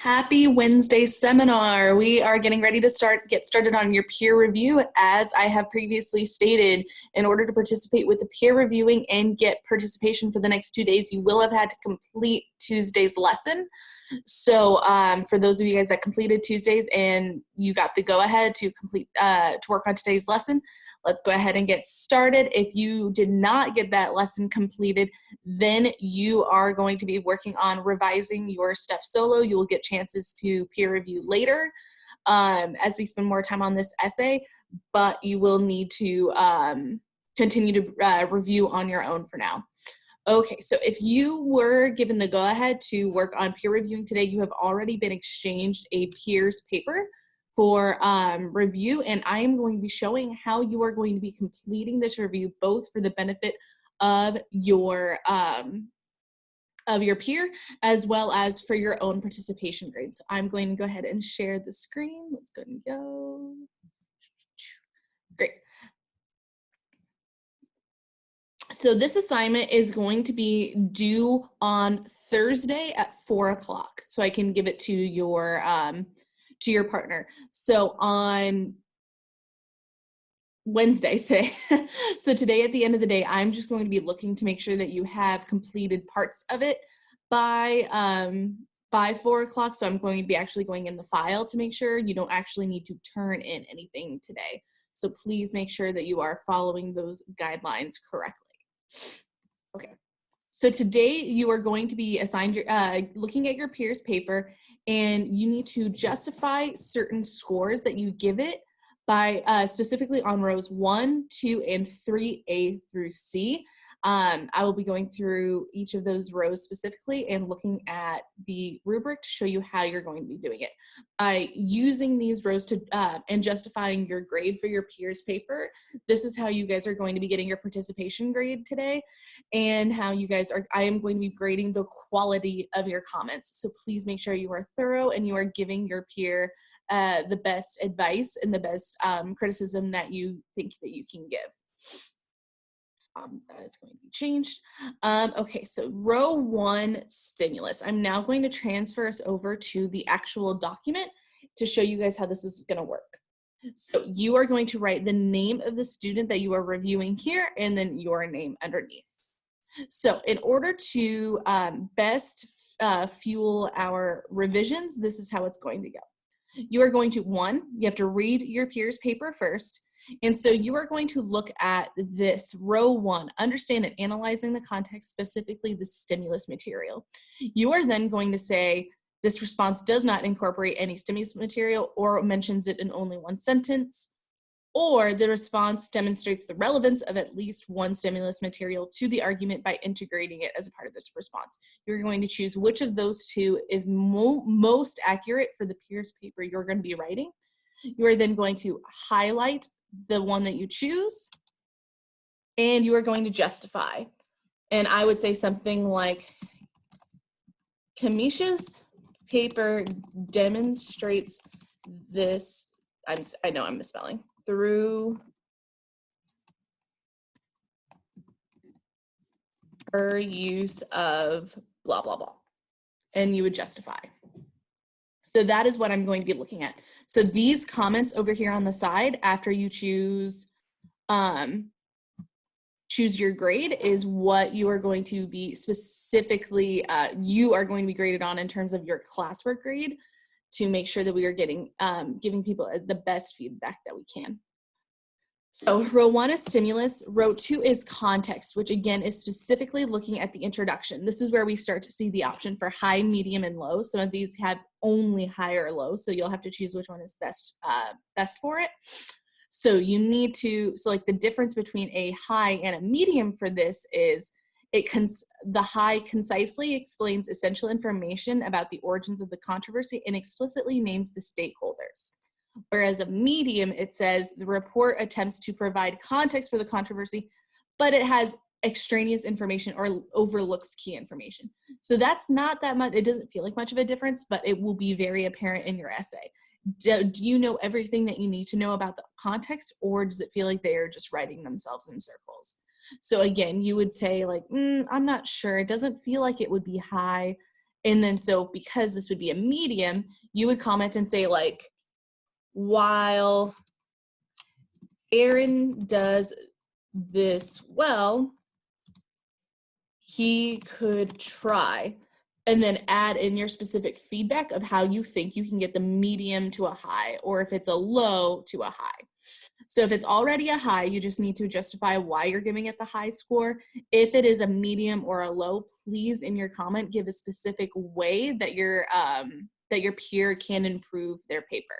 Happy Wednesday seminar. We are getting ready to get started on your peer review. As I have previously stated, in order to participate with the peer reviewing and get participation for the next 2 days, you will have had to complete Tuesday's lesson. So for those of you guys that completed Tuesdays and you got the go ahead to work on today's lesson, let's go ahead and get started. If you did not get that lesson completed, then you are going to be working on revising your stuff solo. You will get chances to peer review later as we spend more time on this essay, but you will need to continue to review on your own for now. Okay, so if you were given the go-ahead to work on peer reviewing today, you have already been exchanged a peers paper for review, and I am going to be showing how you are going to be completing this review, both for the benefit of your peer as well as for your own participation grade. So I'm going to go ahead and share the screen. Let's go and go. Great. So this assignment is going to be due on Thursday at 4 o'clock. So I can give it to your partner. So on Wednesday today. So today at the end of the day, I'm just going to be looking to make sure that you have completed parts of it by 4 o'clock. So I'm going to be actually going in the file to make sure you don't actually need to turn in anything today. So please make sure that you are following those guidelines correctly. Okay, so today you are going to be assigned looking at your peers paper, and you need to justify certain scores that you give it by specifically on rows 1, 2, and 3A through C. I will be going through each of those rows specifically and looking at the rubric to show you how you're going to be doing it. By using these rows to and justifying your grade for your peers paper, this is how you guys are going to be getting your participation grade today, and how you guys are, I am going to be grading the quality of your comments. So please make sure you are thorough and you are giving your peer the best advice and the best criticism that you think that you can give. That is going to be changed. Okay, so row 1, stimulus. I'm now going to transfer us over to the actual document to show you guys how this is going to work. So you are going to write the name of the student that you are reviewing here and then your name underneath. So in order to best fuel our revisions, this is how it's going to go. You are going to, you have to read your peers paper first. And so you are going to look at this row 1, understand and analyzing the context, specifically the stimulus material. You are then going to say, this response does not incorporate any stimulus material or mentions it in only one sentence, or the response demonstrates the relevance of at least one stimulus material to the argument by integrating it as a part of this response. You're going to choose which of those two is most accurate for the peers paper you're going to be writing. You are then going to highlight the one that you choose, and you are going to justify. And I would say something like, Kamisha's paper demonstrates this, I know I'm misspelling, through her use of blah, blah, blah. And you would justify. So that is what I'm going to be looking at. So these comments over here on the side, after you choose your grade, is what you are going to be specifically, you are going to be graded on in terms of your classwork grade, to make sure that we are giving people the best feedback that we can. So row 1 is stimulus, row 2 is context, which again is specifically looking at the introduction. This is where we start to see the option for high, medium, and low. Some of these have only high or low, so you'll have to choose which one is best for it. So you need to, so like the difference between a high and a medium for this is, the high concisely explains essential information about the origins of the controversy and explicitly names the stakeholders. Whereas a medium, it says the report attempts to provide context for the controversy, but it has extraneous information or overlooks key information. So that's not that much, it doesn't feel like much of a difference, but it will be very apparent in your essay. Do you know everything that you need to know about the context, or does it feel like they are just writing themselves in circles? So again, you would say like, I'm not sure. It doesn't feel like it would be high. And then so because this would be a medium, you would comment and say like, while Aaron does this well, he could try, and then add in your specific feedback of how you think you can get the medium to a high, or if it's a low to a high. So if it's already a high, you just need to justify why you're giving it the high score. If it is a medium or a low, please in your comment give a specific way that your peer can improve their paper.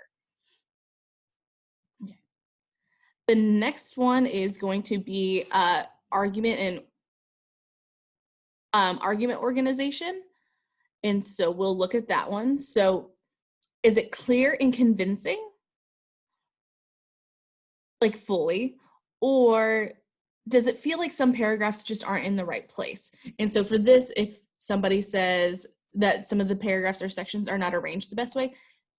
Okay. The next one is going to be argument organization. And so we'll look at that one. So is it clear and convincing? Like fully? Or does it feel like some paragraphs just aren't in the right place? And so for this, if somebody says that some of the paragraphs or sections are not arranged the best way,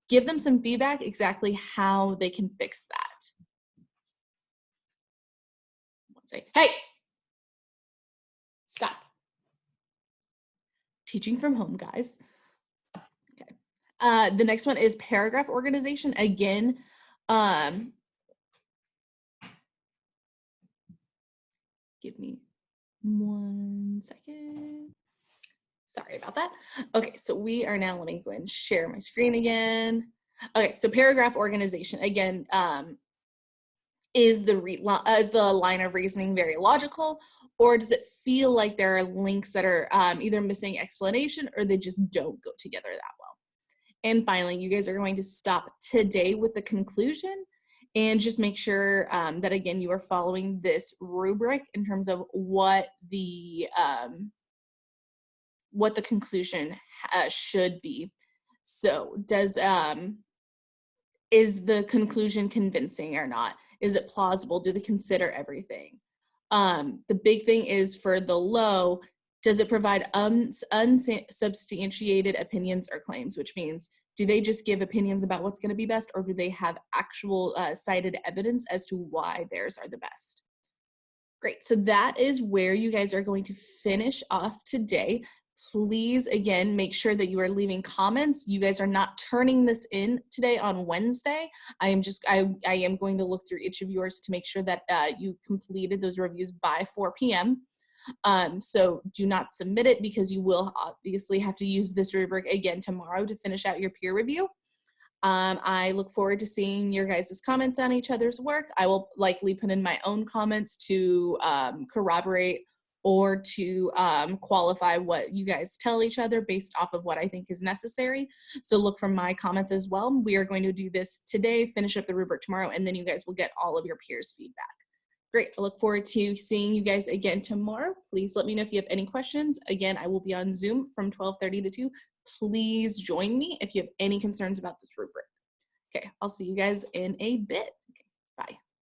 give them some feedback exactly how they can fix that. Say, hey, stop. Teaching from home, guys. Okay. The next one is paragraph organization. Again, give me 1 second. Sorry about that. Okay, so we are now, let me go ahead and share my screen again. Okay, so paragraph organization, again, is the line of reasoning very logical, or does it feel like there are links that are either missing explanation or they just don't go together that well? And finally, you guys are going to stop today with the conclusion and just make sure that, again, you are following this rubric in terms of what the conclusion should be. So is the conclusion convincing or not? Is it plausible? Do they consider everything? The big thing is for the low, does it provide unsubstantiated opinions or claims, which means do they just give opinions about what's going to be best, or do they have actual cited evidence as to why theirs are the best? Great, so that is where you guys are going to finish off today. Please, again, make sure that you are leaving comments. You guys are not turning this in today on Wednesday. I am going to look through each of yours to make sure that you completed those reviews by 4 p.m. So do not submit it because you will obviously have to use this rubric again tomorrow to finish out your peer review. I look forward to seeing your guys' comments on each other's work. I will likely put in my own comments to corroborate or to qualify what you guys tell each other based off of what I think is necessary. So look for my comments as well. We are going to do this today, finish up the rubric tomorrow, and then you guys will get all of your peers' feedback. Great, I look forward to seeing you guys again tomorrow. Please let me know if you have any questions. Again, I will be on Zoom from 12:30 to 2. Please join me if you have any concerns about this rubric. Okay, I'll see you guys in a bit.